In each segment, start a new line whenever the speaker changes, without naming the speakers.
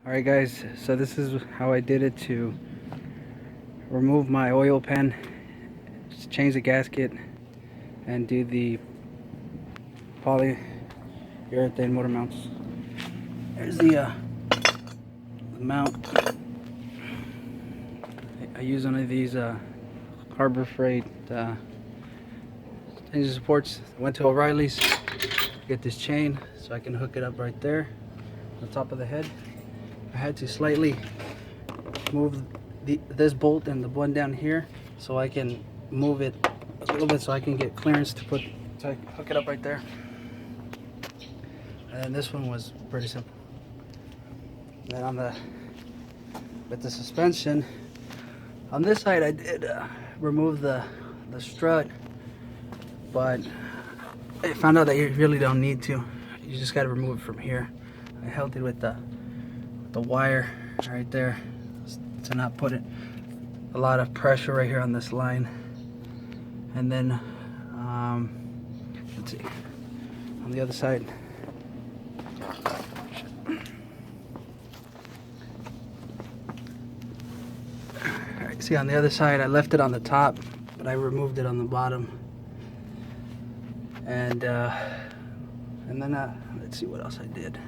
Alright guys, so this is how I did it to remove my oil pan, just change the gasket and do the polyurethane motor mounts. There's the mount. I use one of these Harbor Freight engine supports. I went to O'Reilly's to get this chain so I can hook it up right there on the top of the head. I had to slightly move this bolt and the one down here so I can move it a little bit so I can get clearance to hook it up right there. And then this one was pretty simple. And then with the suspension on this side, I did remove the strut, but I found out that you really don't need to. You just got to remove it from here. I held it with the wire right there to not put a lot of pressure right here on this line. And then let's see, on the other side, alright, see, on the other side I left it on the top, but I removed it on the bottom. And then let's see what else I did.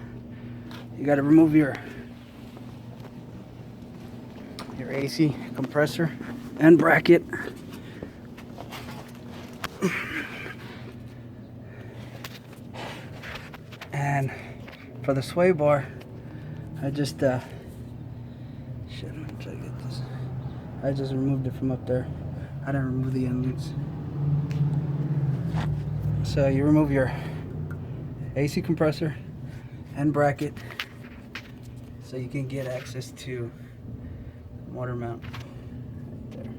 You got to remove your AC compressor and bracket. And for the sway bar, I just I just removed it from up there. I didn't remove the end loops. So you remove your AC compressor and bracket so you can get access to the motor mount right there.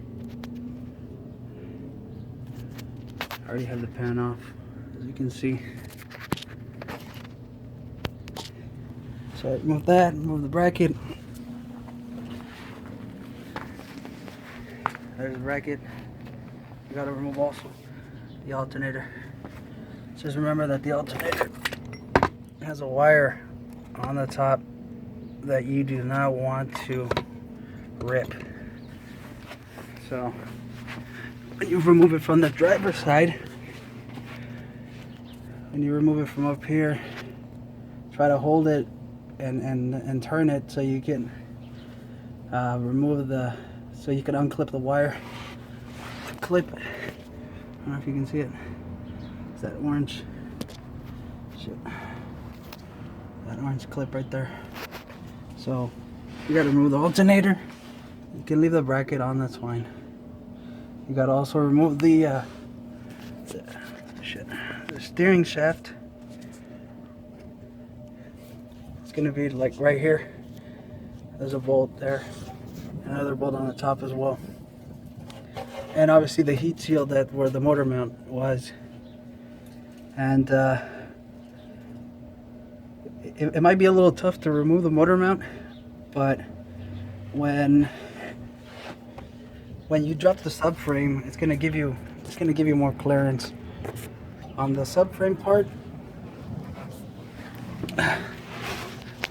I already have the pan off, as you can see. So I remove that, remove the bracket. There's the bracket. You gotta remove also the alternator. Just remember that the alternator has a wire on the top that you do not want to rip. So when you remove it from the driver's side, when you remove it from up here, try to hold it and turn it so you can so you can unclip the wire. Clip, I don't know if you can see it. It's that orange that orange clip right there. So you got to remove the alternator. You can leave the bracket on, that's fine. You got to also remove the steering shaft. It's gonna be like right here. There's a bolt there, another bolt on the top as well, and obviously the heat shield that where the motor mount was. And it might be a little tough to remove the motor mount, but when you drop the subframe, it's gonna give you more clearance. On the subframe part,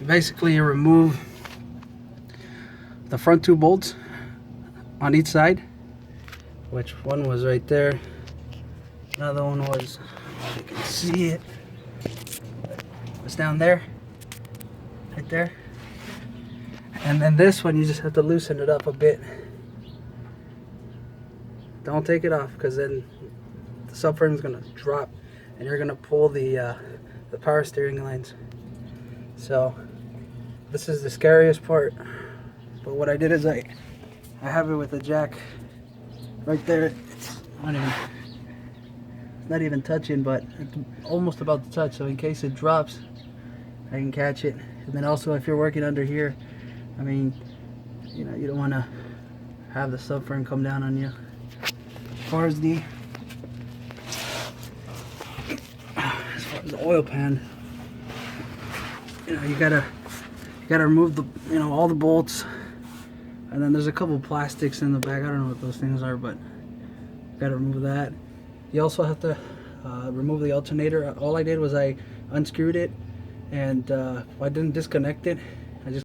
basically you remove the front two bolts on each side, which one was right there, another one was, you can see it, it's down there, right there. And then this one, you just have to loosen it up a bit. Don't take it off, because then the subframe is going to drop and you're going to pull the power steering lines. So this is the scariest part. But what I did is I have it with a jack right there. It's not even touching, but it's almost about to touch, so in case it drops I can catch it. And then also, if you're working under here, I mean, you know, you don't want to have the subframe come down on you. As far as the oil pan, you know, you gotta remove the, you know, all the bolts, and then there's a couple plastics in the back. I don't know what those things are, but you gotta remove that. You also have to remove the alternator. All I did was I unscrewed it, and I didn't disconnect it.